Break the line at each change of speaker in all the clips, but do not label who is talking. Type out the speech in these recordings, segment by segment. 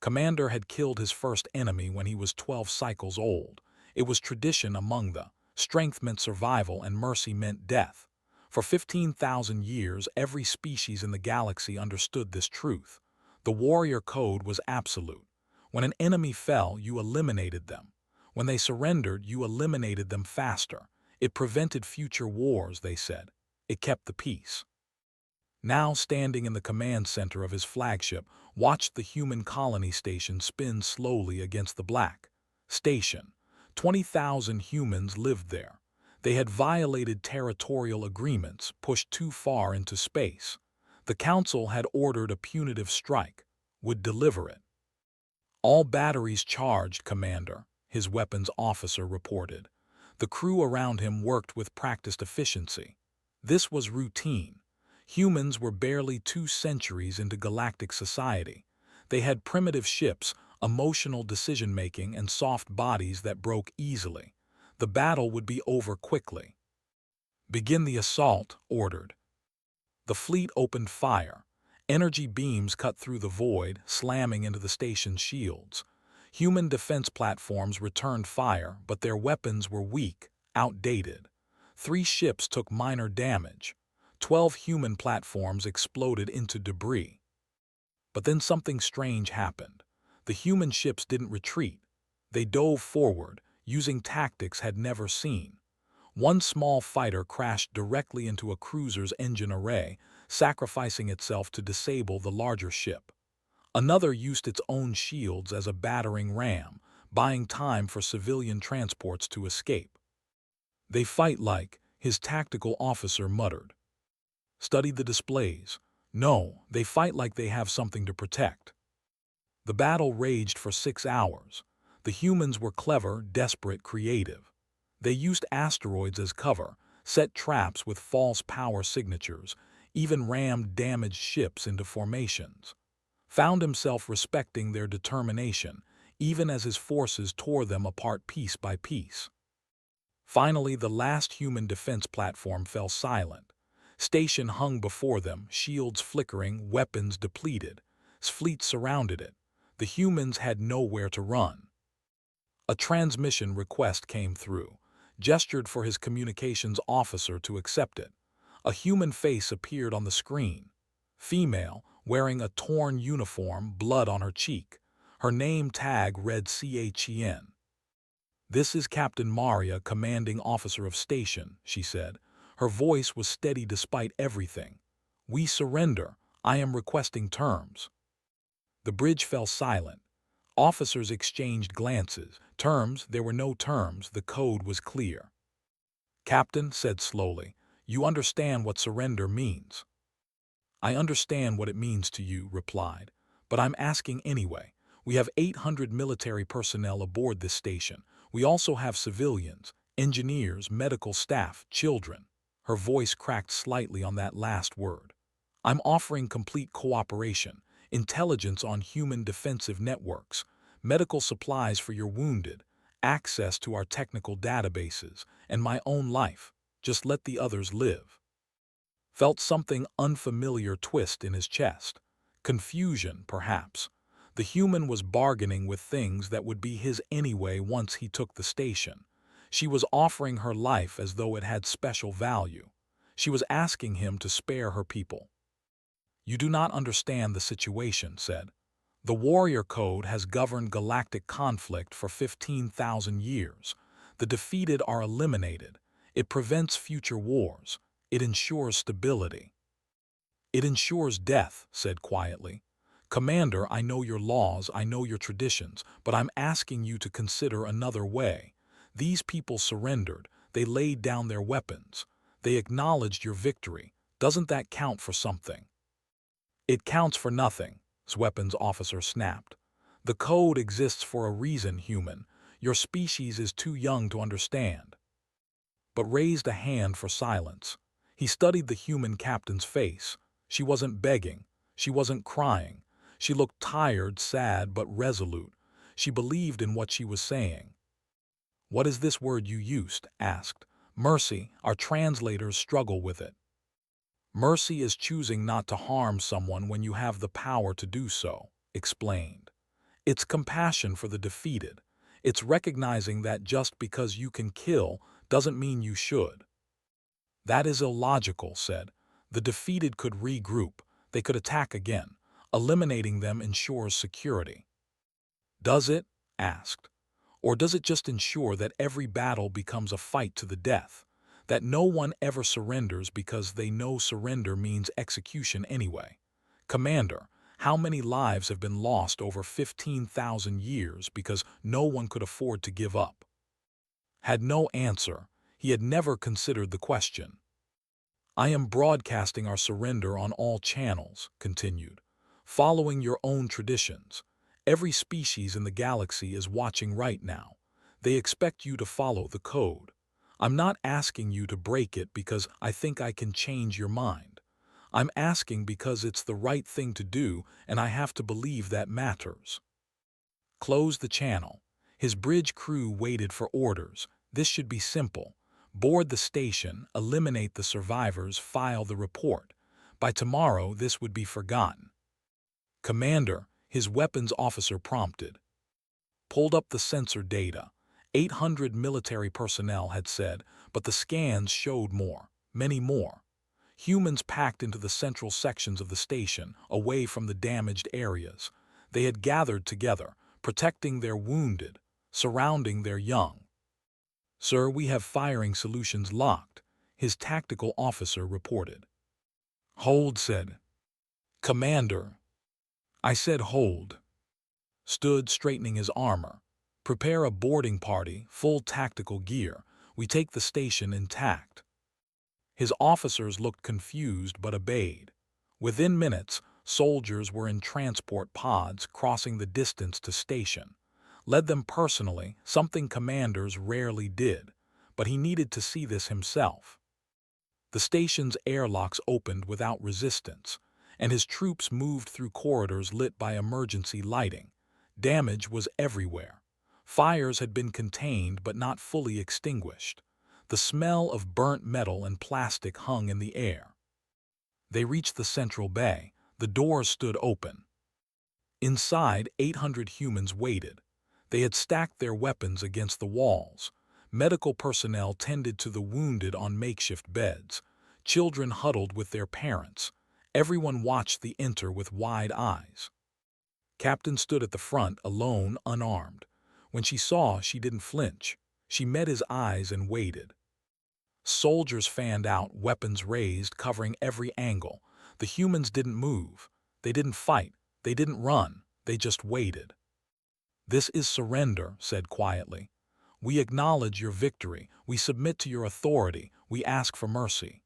Commander had killed his first enemy when he was 12 cycles old. It was tradition among the strength meant survival and mercy meant death. For 15,000 years, every species in the galaxy understood this truth. The warrior code was absolute. When an enemy fell, you eliminated them. When they surrendered, you eliminated them faster. It prevented future wars, they said. It kept the peace. Now, standing in the command center of his flagship, watched the human colony station spin slowly against the black station. 20,000 humans lived there. They had violated territorial agreements, pushed too far into space. The Council had ordered a punitive strike, would deliver it. All batteries charged, Commander, his weapons officer reported. The crew around him worked with practiced efficiency. This was routine. Humans were barely 2 centuries into galactic society. They had primitive ships, emotional decision-making, and soft bodies that broke easily. The battle would be over quickly. Begin the assault, ordered. The fleet opened fire. Energy beams cut through the void, slamming into the station's shields. Human defense platforms returned fire, but their weapons were weak, outdated. 3 ships took minor damage. 12 human platforms exploded into debris. But then something strange happened. The human ships didn't retreat. They dove forward, using tactics had never seen. One small fighter crashed directly into a cruiser's engine array, sacrificing itself to disable the larger ship. Another used its own shields as a battering ram, buying time for civilian transports to escape. They fight like, his tactical officer muttered. Studied the displays. No, they fight like they have something to protect. The battle raged for 6 hours. The humans were clever, desperate, creative. They used asteroids as cover, set traps with false power signatures, even rammed damaged ships into formations. Found himself respecting their determination, even as his forces tore them apart piece by piece. Finally, the last human defense platform fell silent. Station hung before them, shields flickering, weapons depleted. Fleet surrounded it. The humans had nowhere to run. A transmission request came through. Gestured for his communications officer to accept it. A human face appeared on the screen. Female, wearing a torn uniform, blood on her cheek. Her name tag read CHEN. "This is Captain Maria, commanding officer of station," she said. Her voice was steady despite everything. "We surrender. I am requesting terms." The bridge fell silent. Officers exchanged glances. Terms, there were no terms, the code was clear. "Captain," said slowly, "you understand what surrender means." "I understand what it means to you," replied, "but I'm asking anyway. We have 800 military personnel aboard this station. We also have civilians, engineers, medical staff, children." Her voice cracked slightly on that last word. "I'm offering complete cooperation, intelligence on human defensive networks, medical supplies for your wounded, access to our technical databases, and my own life. Just let the others live." Felt something unfamiliar twist in his chest. Confusion, perhaps. The human was bargaining with things that would be his anyway once he took the station. She was offering her life as though it had special value. She was asking him to spare her people. "You do not understand the situation," said. "The warrior code has governed galactic conflict for 15,000 years. The defeated are eliminated. It prevents future wars. It ensures stability." "It ensures death," said quietly. "Commander, I know your laws, I know your traditions, but I'm asking you to consider another way. These people surrendered. They laid down their weapons. They acknowledged your victory. Doesn't that count for something?" "It counts for nothing," his weapons officer snapped. "The code exists for a reason, human. Your species is too young to understand." But raised a hand for silence. He studied the human captain's face. She wasn't begging. She wasn't crying. She looked tired, sad, but resolute. She believed in what she was saying. "What is this word you used?" asked. "Mercy. Our translators struggle with it." "Mercy is choosing not to harm someone when you have the power to do so," explained. It's compassion for the defeated. It's recognizing that just because you can kill doesn't mean you should. That is illogical, said. The defeated could regroup. They could attack again. Eliminating them ensures security. Does it? Asked. Or does it just ensure that every battle becomes a fight to the death? That no one ever surrenders because they know surrender means execution anyway? Commander, how many lives have been lost over 15,000 years because no one could afford to give up? Had no answer. He had never considered the question. I am broadcasting our surrender on all channels, continued, following your own traditions. Every species in the galaxy is watching right now. They expect you to follow the code. I'm not asking you to break it because I think I can change your mind. I'm asking because it's the right thing to do and I have to believe that matters. Close the channel. His bridge crew waited for orders. This should be simple. Board the station, eliminate the survivors, file the report. By tomorrow, this would be forgotten. Commander, his weapons officer prompted. Pulled up the sensor data. 800 military personnel had said, but the scans showed more, many more. Humans packed into the central sections of the station, away from the damaged areas. They had gathered together, protecting their wounded, surrounding their young. Sir, we have firing solutions locked, his tactical officer reported. Hold, said. Commander. I said hold. Stood straightening his armor. Prepare a boarding party, full tactical gear. We take the station intact. His officers looked confused but obeyed. Within minutes, soldiers were in transport pods crossing the distance to station. Led them personally, something commanders rarely did, but he needed to see this himself. The station's airlocks opened without resistance, and his troops moved through corridors lit by emergency lighting. Damage was everywhere. Fires had been contained but not fully extinguished. The smell of burnt metal and plastic hung in the air. They reached the central bay. The doors stood open. Inside, 800 humans waited. They had stacked their weapons against the walls. Medical personnel tended to the wounded on makeshift beds. Children huddled with their parents. Everyone watched the enter with wide eyes. Captain stood at the front, alone, unarmed. When she saw, she didn't flinch. She met his eyes and waited. Soldiers fanned out, weapons raised, covering every angle. The humans didn't move. They didn't fight. They didn't run. They just waited. This is surrender, said quietly. We acknowledge your victory. We submit to your authority. We ask for mercy.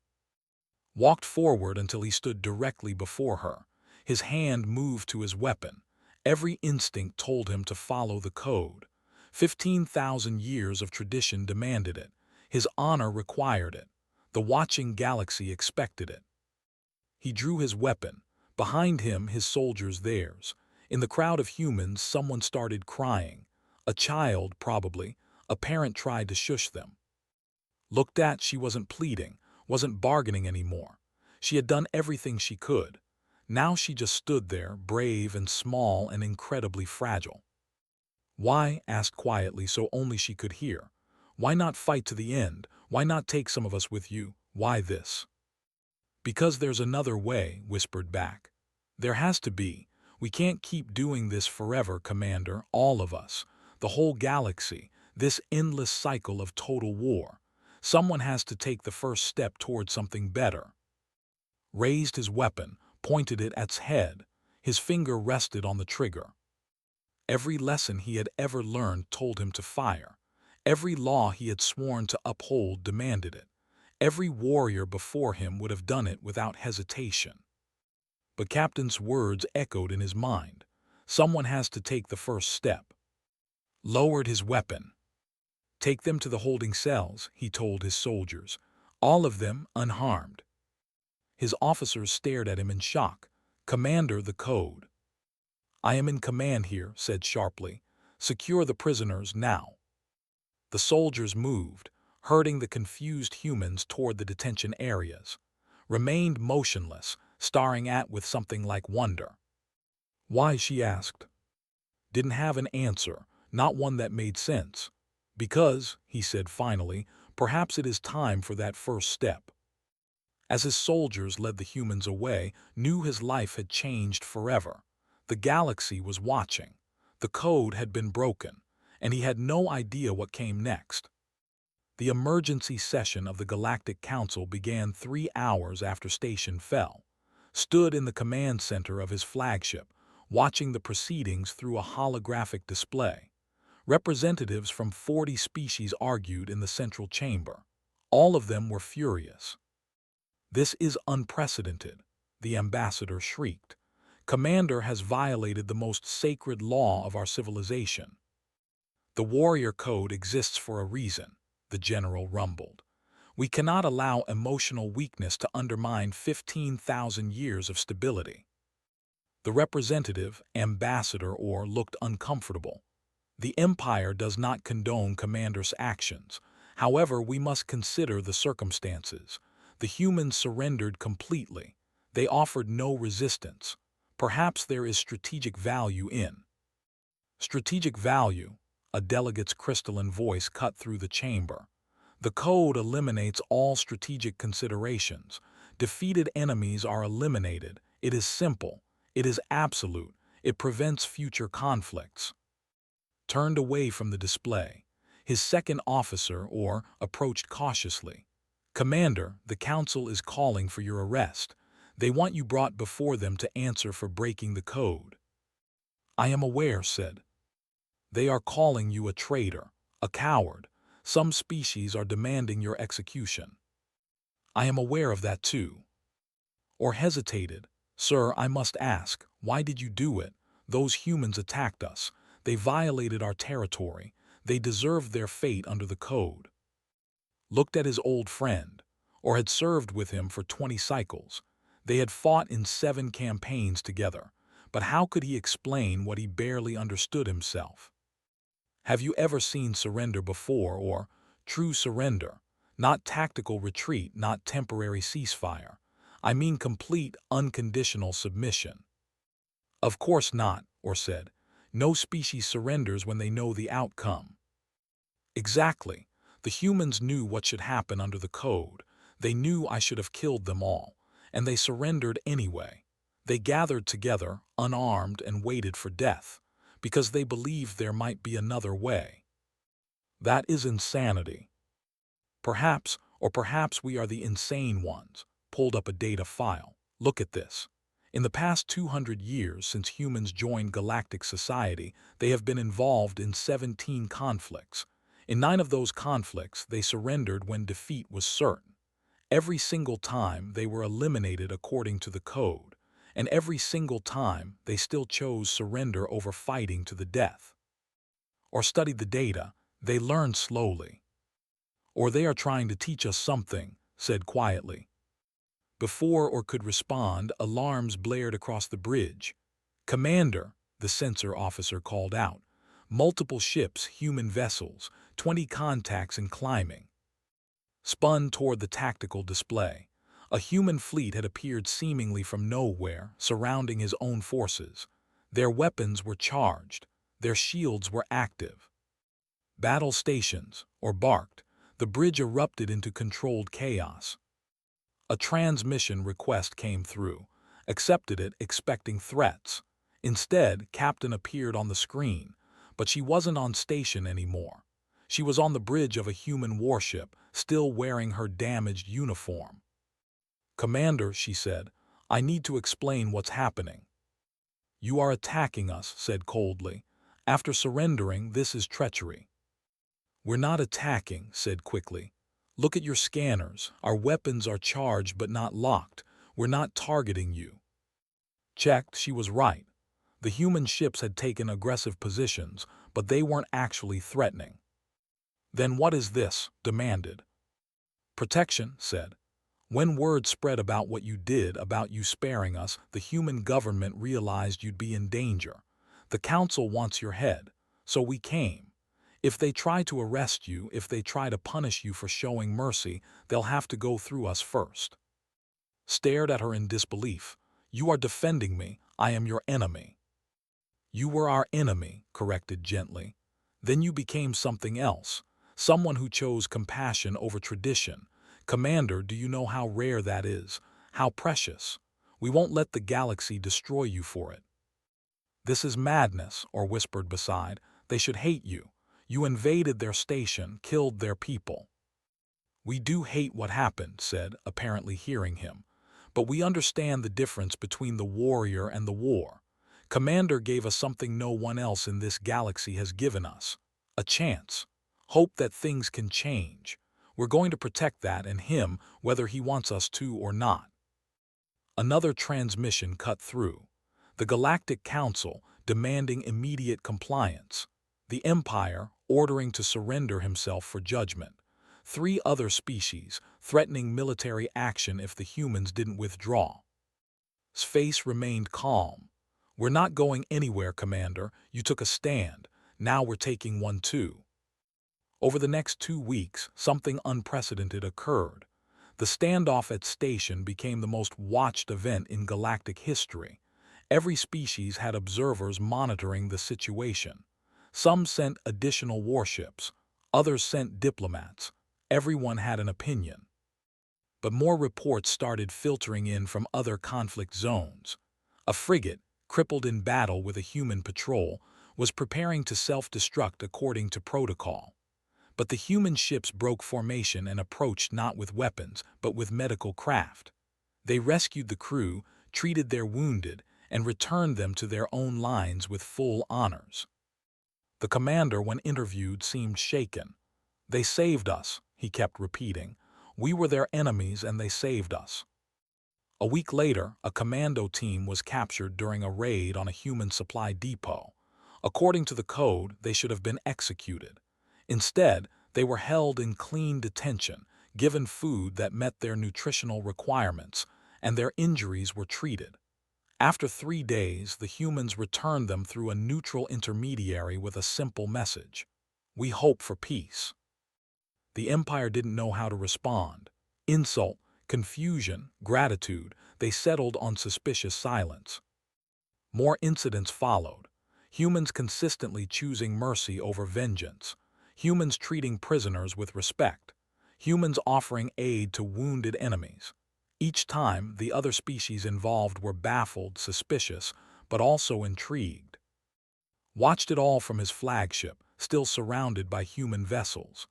Walked forward until he stood directly before her. His hand moved to his weapon. Every instinct told him to follow the code. 15,000 years of tradition demanded it. His honor required it. The watching galaxy expected it. He drew his weapon. Behind him, his soldiers theirs. In the crowd of humans, someone started crying. A child, probably. A parent tried to shush them. Looked at, she wasn't pleading, wasn't bargaining anymore. She had done everything she could. Now she just stood there, brave and small and incredibly fragile. Why? Asked quietly so only she could hear. Why not fight to the end? Why not take some of us with you? Why this? Because there's another way, whispered back. There has to be. We can't keep doing this forever, Commander, all of us. The whole galaxy, this endless cycle of total war. Someone has to take the first step toward something better. Raised his weapon, pointed it at its head. His finger rested on the trigger. Every lesson he had ever learned told him to fire. Every law he had sworn to uphold demanded it. Every warrior before him would have done it without hesitation. But Captain's words echoed in his mind. Someone has to take the first step. Lowered his weapon. Take them to the holding cells, he told his soldiers. All of them unharmed. His officers stared at him in shock. Commander, the code. I am in command here, said sharply. Secure the prisoners now. The soldiers moved, herding the confused humans toward the detention areas. Remained motionless, staring at with something like wonder. Why? She asked. didn't have an answer, not one that made sense. Because, he said finally, perhaps it is time for that first step. As his soldiers led the humans away, knew his life had changed forever. The galaxy was watching. The code had been broken, and he had no idea what came next. The emergency session of the Galactic Council began 3 hours after Station fell. Stood in the command center of his flagship, watching the proceedings through a holographic display. Representatives from 40 species argued in the central chamber. All of them were furious. "This is unprecedented," the ambassador shrieked. "Commander has violated the most sacred law of our civilization." "The warrior code exists for a reason," the general rumbled. "We cannot allow emotional weakness to undermine 15,000 years of stability." The representative, ambassador, or looked uncomfortable. "The Empire does not condone Commander's actions. However, we must consider the circumstances. The humans surrendered completely. They offered no resistance. Perhaps there is strategic value in—" "Strategic value," a delegate's crystalline voice cut through the chamber. "The code eliminates all strategic considerations. Defeated enemies are eliminated. It is simple. It is absolute. It prevents future conflicts." Turned away from the display. His second officer, approached cautiously. "Commander, the Council is calling for your arrest. They want you brought before them to answer for breaking the code." "I am aware," said. "They are calling you a traitor, a coward. Some species are demanding your execution." "I am aware of that too." Or hesitated. "Sir, I must ask, why did you do it? Those humans attacked us. They violated our territory. They deserved their fate under the code." Looked at his old friend, or had served with him for 20 cycles. They had fought in 7 campaigns together, but how could he explain what he barely understood himself? "Have you ever seen surrender before, or true surrender? Not tactical retreat, not temporary ceasefire. I mean complete, unconditional submission." "Of course not," Or said. "No species surrenders when they know the outcome." "Exactly. The humans knew what should happen under the code. They knew I should have killed them all, and they surrendered anyway. They gathered together, unarmed, and waited for death, because they believed there might be another way." "That is insanity." "Perhaps, or perhaps we are the insane ones." Pulled up a data file. "Look at this. In the past 200 years since humans joined galactic society, they have been involved in 17 conflicts. In 9 of those conflicts, they surrendered when defeat was certain. Every single time, they were eliminated according to the code, and every single time, they still chose surrender over fighting to the death." Or studied the data. "They learned slowly." "Or they are trying to teach us something," said quietly. Before Or could respond, alarms blared across the bridge. "Commander," the sensor officer called out. "Multiple ships, human vessels, 20 contacts and climbing." Spun toward the tactical display. A human fleet had appeared seemingly from nowhere, surrounding his own forces. Their weapons were charged. Their shields were active. "Battle stations," Or barked. The bridge erupted into controlled chaos. A transmission request came through. Accepted it, expecting threats. Instead, Captain appeared on the screen, but she wasn't on station anymore. She was on the bridge of a human warship, still wearing her damaged uniform. "Commander," she said, "I need to explain what's happening." "You are attacking us," said coldly. "After surrendering, this is treachery." "We're not attacking," said quickly. "Look at your scanners. Our weapons are charged but not locked. We're not targeting you." Checked, she was right. The human ships had taken aggressive positions, but they weren't actually threatening. "Then what is this?" demanded. "Protection," said. "When word spread about what you did, about you sparing us, the human government realized you'd be in danger. The council wants your head, so we came. If they try to arrest you, if they try to punish you for showing mercy, they'll have to go through us first." Stared at her in disbelief. "You are defending me. I am your enemy." You were our enemy, corrected gently. Then you became something else, someone who chose compassion over tradition. Commander, do you know how rare that is? How precious? We won't let the galaxy destroy you for it. This is madness, or whispered beside. They should hate you. You invaded their station, killed their people. We do hate what happened, said, apparently hearing him. But we understand the difference between the warrior and the war. Commander gave us something no one else in this galaxy has given us. A chance. Hope that things can change. We're going to protect that and him, whether he wants us to or not. Another transmission cut through. The Galactic Council demanding immediate compliance. The Empire ordering to surrender himself for judgment. 3 other species threatening military action if the humans didn't withdraw. His face remained calm. We're not going anywhere, Commander. You took a stand. Now we're taking one too. Over the next 2 weeks, something unprecedented occurred. The standoff at Station became the most watched event in galactic history. Every species had observers monitoring the situation. Some sent additional warships. Others sent diplomats. Everyone had an opinion. But more reports started filtering in from other conflict zones. A frigate, crippled in battle with a human patrol, was preparing to self-destruct according to protocol. But the human ships broke formation and approached not with weapons, but with medical craft. They rescued the crew, treated their wounded, and returned them to their own lines with full honors. The commander, when interviewed, seemed shaken. They saved us, he kept repeating. We were their enemies and they saved us. A week later, a commando team was captured during a raid on a human supply depot. According to the code, they should have been executed. Instead, they were held in clean detention, given food that met their nutritional requirements, and their injuries were treated. After 3 days, the humans returned them through a neutral intermediary with a simple message. We hope for peace. The Empire didn't know how to respond. Insult, confusion, gratitude, they settled on suspicious silence. More incidents followed. Humans consistently choosing mercy over vengeance. Humans treating prisoners with respect. Humans offering aid to wounded enemies. Each time, the other species involved were baffled, suspicious, but also intrigued. Watched it all from his flagship, still surrounded by human vessels.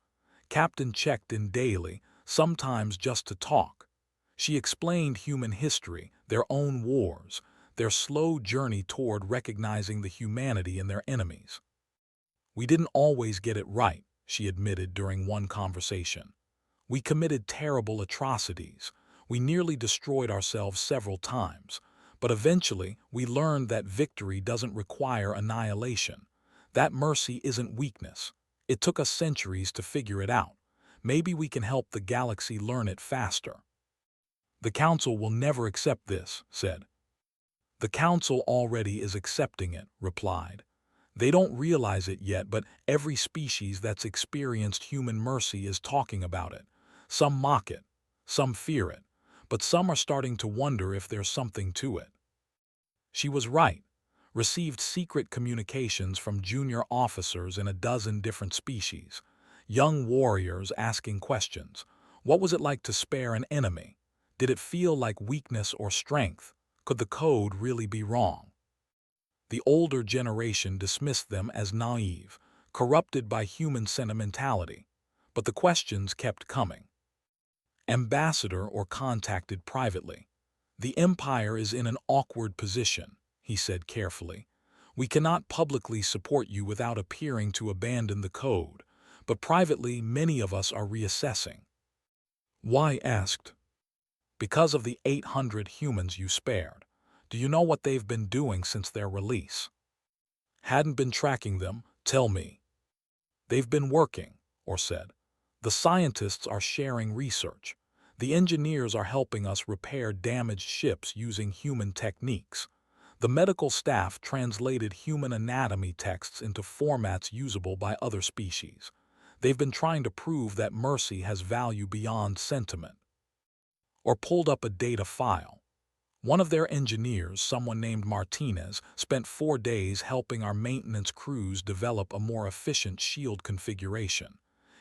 Captain checked in daily, sometimes just to talk. She explained human history, their own wars, their slow journey toward recognizing the humanity in their enemies. We didn't always get it right, she admitted during one conversation. We committed terrible atrocities. We nearly destroyed ourselves several times. But eventually, we learned that victory doesn't require annihilation. That mercy isn't weakness. It took us centuries to figure it out. Maybe we can help the galaxy learn it faster. The Council will never accept this, said. The Council already is accepting it, replied. They don't realize it yet, but every species that's experienced human mercy is talking about it. Some mock it, some fear it, but some are starting to wonder if there's something to it. She was right. Received secret communications from junior officers in a dozen different species. Young warriors asking questions. What was it like to spare an enemy? Did it feel like weakness or strength? Could the code really be wrong? The older generation dismissed them as naive, corrupted by human sentimentality. But the questions kept coming. Ambassador or contacted privately. The Empire is in an awkward position, he said carefully. We cannot publicly support you without appearing to abandon the code, but privately many of us are reassessing. Why asked? Because of the 800 humans you spared. Do you know what they've been doing since their release? Hadn't been tracking them, tell me. They've been working, or said. The scientists are sharing research. The engineers are helping us repair damaged ships using human techniques. The medical staff translated human anatomy texts into formats usable by other species. They've been trying to prove that mercy has value beyond sentiment. Or pulled up a data file. One of their engineers, someone named Martinez, spent 4 days helping our maintenance crews develop a more efficient shield configuration.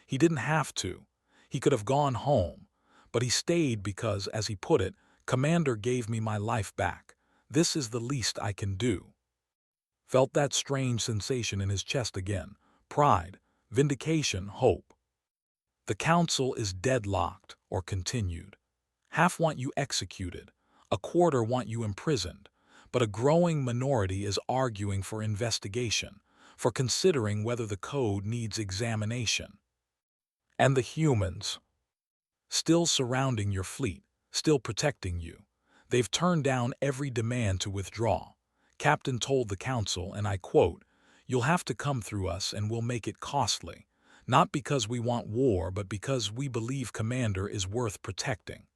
He didn't have to. He could have gone home, but he stayed because, as he put it, "Commander gave me my life back. This is the least I can do." Felt that strange sensation in his chest again. Pride, vindication, hope. The council is deadlocked, or continued. Half want you executed, a quarter want you imprisoned, but a growing minority is arguing for investigation, for considering whether the code needs examination. And the humans, still surrounding your fleet, still protecting you. They've turned down every demand to withdraw. Captain told the council, and I quote, "You'll have to come through us and we'll make it costly. Not because we want war, but because we believe Commander is worth protecting."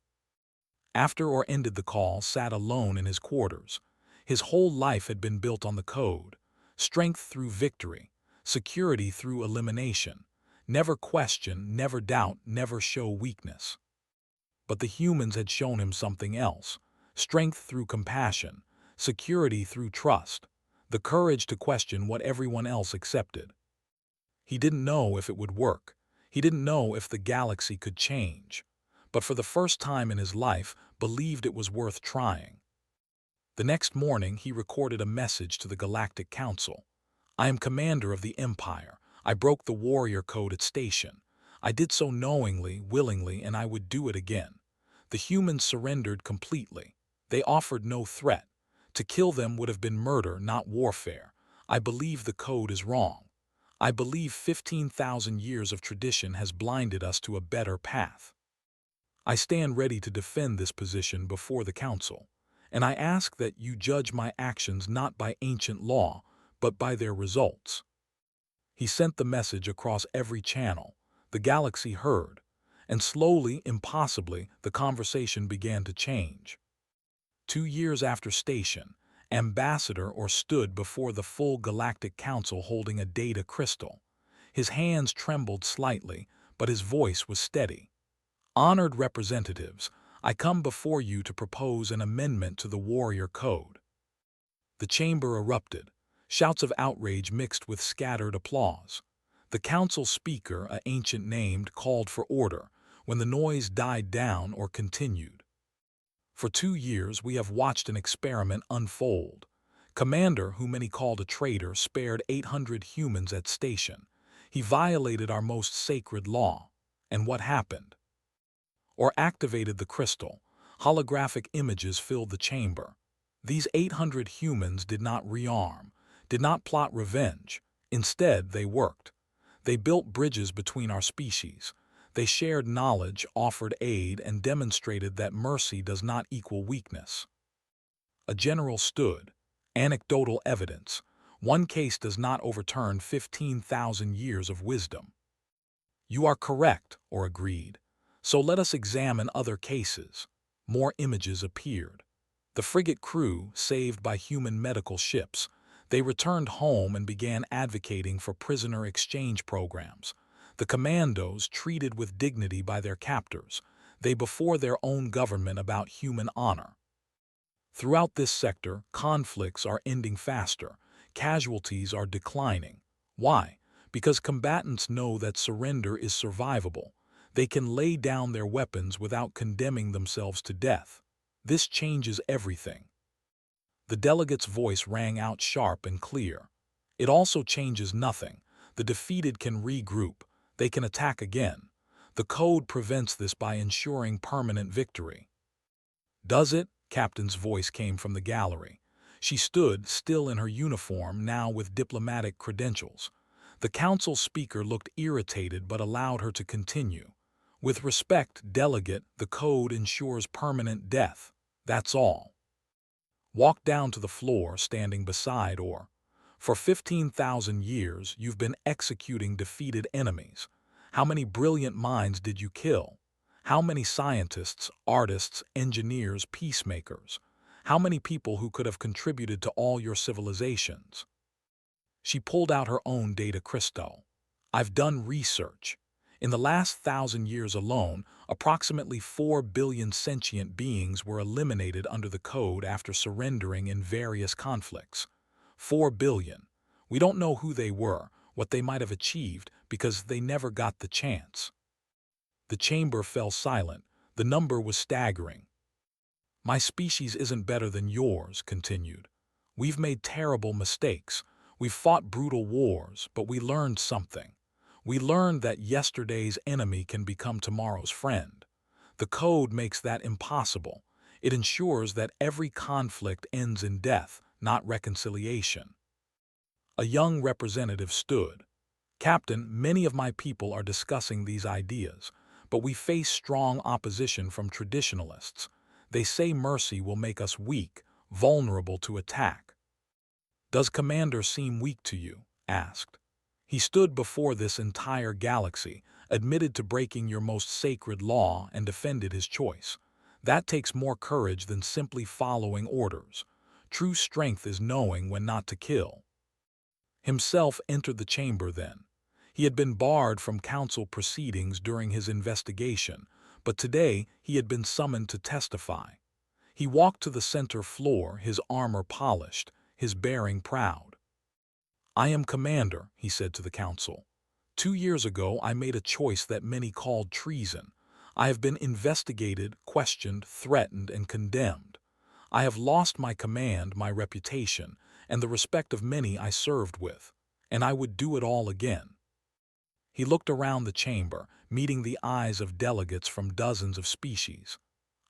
After or ended the call, sat alone in his quarters. His whole life had been built on the code. Strength through victory, security through elimination. Never question, never doubt, never show weakness. But the humans had shown him something else. Strength through compassion, security through trust, the courage to question what everyone else accepted. He didn't know if it would work. He didn't know if the galaxy could change. But for the first time in his life, believed it was worth trying. The next morning, he recorded a message to the Galactic Council. "I am commander of the Empire. I broke the warrior code at station. I did so knowingly, willingly, and I would do it again." The humans surrendered completely. They offered no threat. To kill them would have been murder, not warfare. I believe the code is wrong. I believe 15,000 years of tradition has blinded us to a better path. I stand ready to defend this position before the council, and I ask that you judge my actions not by ancient law, but by their results. He sent the message across every channel. The galaxy heard, and slowly, impossibly, the conversation began to change. 2 years after station, Ambassador or stood before the full Galactic Council holding a data crystal. His hands trembled slightly, but his voice was steady. "Honored representatives, I come before you to propose an amendment to the Warrior Code." The chamber erupted. Shouts of outrage mixed with scattered applause. The council speaker, an ancient named, called for order, when the noise died down or continued. "For 2 years we have watched an experiment unfold. Commander, who many called a traitor, spared 800 humans at station. He violated our most sacred law. And what happened? Or activated the crystal. Holographic images filled the chamber. These 800 humans did not rearm, did not plot revenge. Instead, they worked. They built bridges between our species. They shared knowledge, offered aid, and demonstrated that mercy does not equal weakness." A general stood. "Anecdotal evidence. One case does not overturn 15,000 years of wisdom." "You are correct," or agreed. "So let us examine other cases." More images appeared. The frigate crew, saved by human medical ships, they returned home and began advocating for prisoner exchange programs. The commandos, treated with dignity by their captors, they before their own government about human honor. Throughout this sector, conflicts are ending faster. Casualties are declining. Why? Because combatants know that surrender is survivable. They can lay down their weapons without condemning themselves to death. This changes everything. The delegate's voice rang out sharp and clear. It also changes nothing. The defeated can regroup. They can attack again. The code prevents this by ensuring permanent victory. "Does it?" Captain's voice came from the gallery. She stood, still in her uniform, now with diplomatic credentials. The council speaker looked irritated but allowed her to continue. "With respect, delegate, the code ensures permanent death. That's all." Walked down to the floor, standing beside or. "For 15,000 years, you've been executing defeated enemies. How many brilliant minds did you kill? How many scientists, artists, engineers, peacemakers? How many people who could have contributed to all your civilizations?" She pulled out her own data crystal. "I've done research. In the last 1,000 years alone, approximately 4 billion sentient beings were eliminated under the code after surrendering in various conflicts. 4 billion. We don't know who they were, what they might have achieved, because they never got the chance. The chamber fell silent. The number was staggering. My species isn't better than yours, continued. We've made terrible mistakes. We've fought brutal wars, but we learned something. We learned that yesterday's enemy can become tomorrow's friend. The code makes that impossible. It ensures that every conflict ends in death, not reconciliation. A young representative stood. Captain, many of my people are discussing these ideas, but we face strong opposition from traditionalists. They say mercy will make us weak, vulnerable to attack. Does Commander seem weak to you? Asked. He stood before this entire galaxy, admitted to breaking your most sacred law, and defended his choice. That takes more courage than simply following orders. True strength is knowing when not to kill. Himself entered the chamber then. He had been barred from council proceedings during his investigation, but today he had been summoned to testify. He walked to the center floor, his armor polished, his bearing proud. I am Commander, he said to the council. 2 years ago I made a choice that many called treason. I have been investigated, questioned, threatened, and condemned. I have lost my command, my reputation, and the respect of many I served with, and I would do it all again. He looked around the chamber, meeting the eyes of delegates from dozens of species.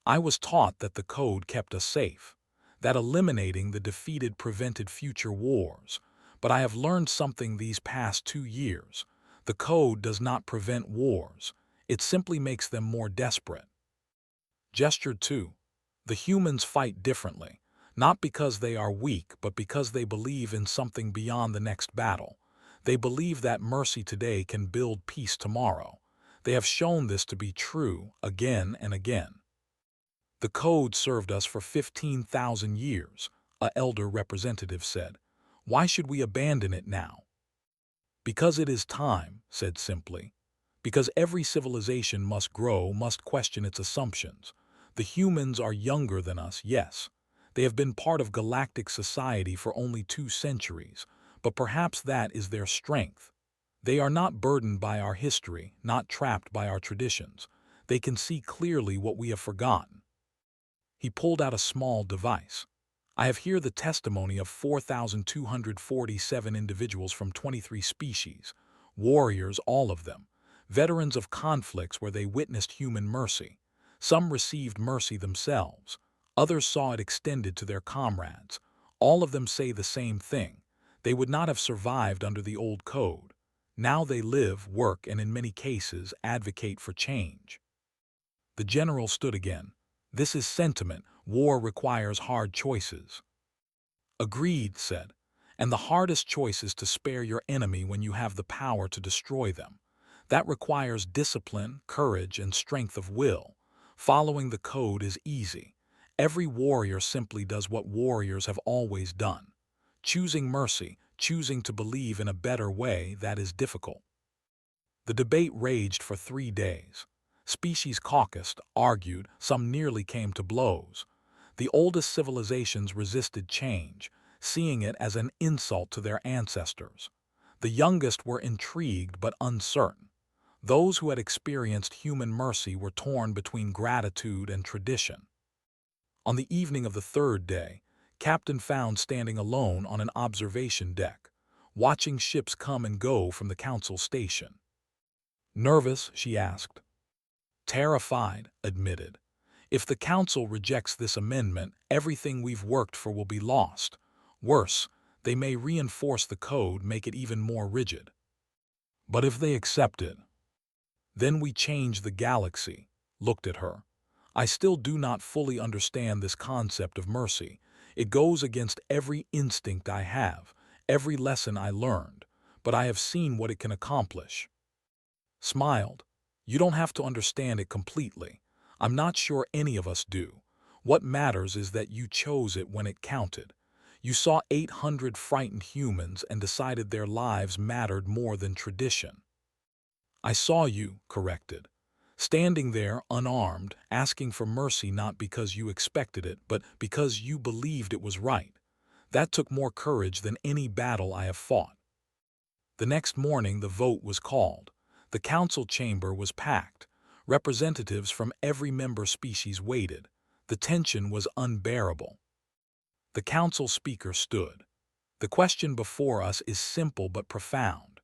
I was taught that the code kept us safe, that eliminating the defeated prevented future wars, but I have learned something these past 2 years. The code does not prevent wars, it simply makes them more desperate. Gesture 2. The humans fight differently, not because they are weak, but because they believe in something beyond the next battle. They believe that mercy today can build peace tomorrow. They have shown this to be true again and again. The code served us for 15,000 years, a elder representative said. Why should we abandon it now? Because it is time, said simply. Because every civilization must grow, must question its assumptions. The humans are younger than us, yes. They have been part of galactic society for only 2 centuries, but perhaps that is their strength. They are not burdened by our history, not trapped by our traditions. They can see clearly what we have forgotten. He pulled out a small device. I have here the testimony of 4,247 individuals from 23 species, warriors all of them, veterans of conflicts where they witnessed human mercy. Some received mercy themselves. Others saw it extended to their comrades. All of them say the same thing. They would not have survived under the old code. Now they live, work, and in many cases advocate for change. The general stood again. This is sentiment. War requires hard choices. Agreed, said. And the hardest choice is to spare your enemy when you have the power to destroy them. That requires discipline, courage, and strength of will. Following the code is easy. Every warrior simply does what warriors have always done. Choosing mercy, choosing to believe in a better way, that is difficult. The debate raged for 3 days. Species caucused, argued, some nearly came to blows. The oldest civilizations resisted change, seeing it as an insult to their ancestors. The youngest were intrigued but uncertain. Those who had experienced human mercy were torn between gratitude and tradition. On the evening of the 3rd day, Captain found standing alone on an observation deck, watching ships come and go from the council station. Nervous, she asked. Terrified, admitted. If the council rejects this amendment, everything we've worked for will be lost. Worse, they may reinforce the code, make it even more rigid. But if they accept it, then we change the galaxy. Looked at her. I still do not fully understand this concept of mercy. It goes against every instinct I have, every lesson I learned, but I have seen what it can accomplish. Smiled. You don't have to understand it completely. I'm not sure any of us do. What matters is that you chose it when it counted. You saw 800 frightened humans and decided their lives mattered more than tradition. I saw you, corrected. Standing there, unarmed, asking for mercy not because you expected it, but because you believed it was right. That took more courage than any battle I have fought. The next morning the vote was called. The council chamber was packed. Representatives from every member species waited. The tension was unbearable. The council speaker stood. The question before us is simple but profound.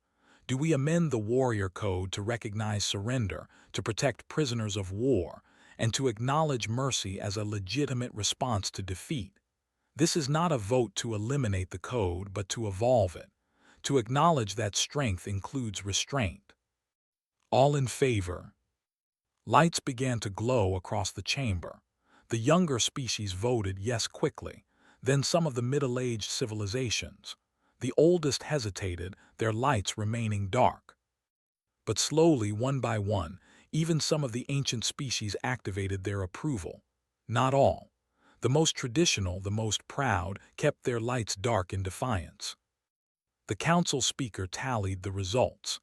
Do we amend the warrior code to recognize surrender, to protect prisoners of war, and to acknowledge mercy as a legitimate response to defeat? This is not a vote to eliminate the code, but to evolve it, to acknowledge that strength includes restraint. All in favor? Lights began to glow across the chamber. The younger species voted yes quickly, then some of the middle-aged civilizations. The oldest hesitated, their lights remaining dark. But slowly, one by one, even some of the ancient species activated their approval. Not all. The most traditional, the most proud, kept their lights dark in defiance. The council speaker tallied the results.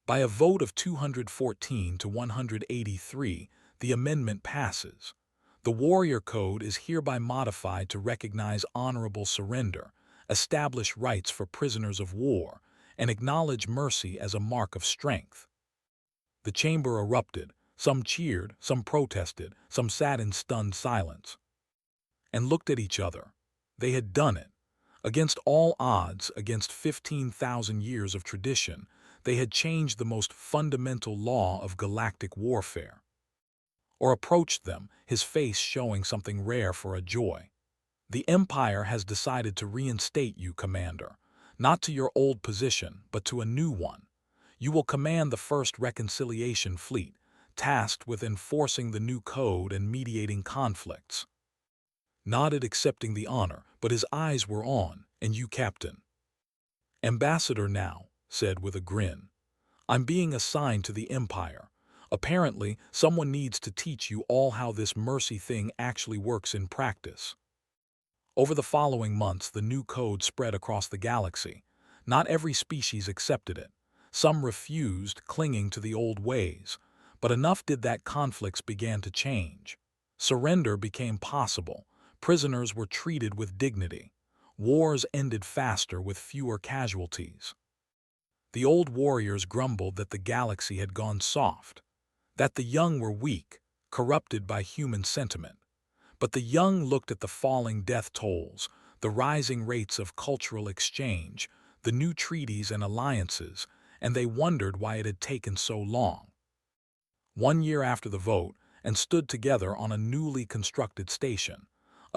By a vote of 214 to 183, the amendment passes. The Warrior Code is hereby modified to recognize honorable surrender, establish rights for prisoners of war, and acknowledge mercy as a mark of strength. The chamber erupted. Some cheered, some protested, some sat in stunned silence and looked at each other. They had done it. Against all odds, against 15,000 years of tradition, they had changed the most fundamental law of galactic warfare. Or approached them, his face showing something rare for a joy. The Empire has decided to reinstate you, Commander, not to your old position, but to a new one. You will command the first reconciliation fleet, tasked with enforcing the new code and mediating conflicts. Nodded, accepting the honor, but his eyes were on, and you, Captain. Ambassador now, said with a grin. I'm being assigned to the Empire. Apparently, someone needs to teach you all how this mercy thing actually works in practice. Over the following months, the new code spread across the galaxy. Not every species accepted it. Some refused, clinging to the old ways. But enough did that conflicts began to change. Surrender became possible. Prisoners were treated with dignity. Wars ended faster with fewer casualties. The old warriors grumbled that the galaxy had gone soft, that the young were weak, corrupted by human sentiment. But the young looked at the falling death tolls, the rising rates of cultural exchange, the new treaties and alliances, and they wondered why it had taken so long. 1 year after the vote, and stood together on a newly constructed station,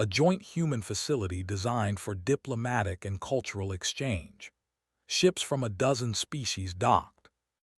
a joint human facility designed for diplomatic and cultural exchange. Ships from a dozen species docked.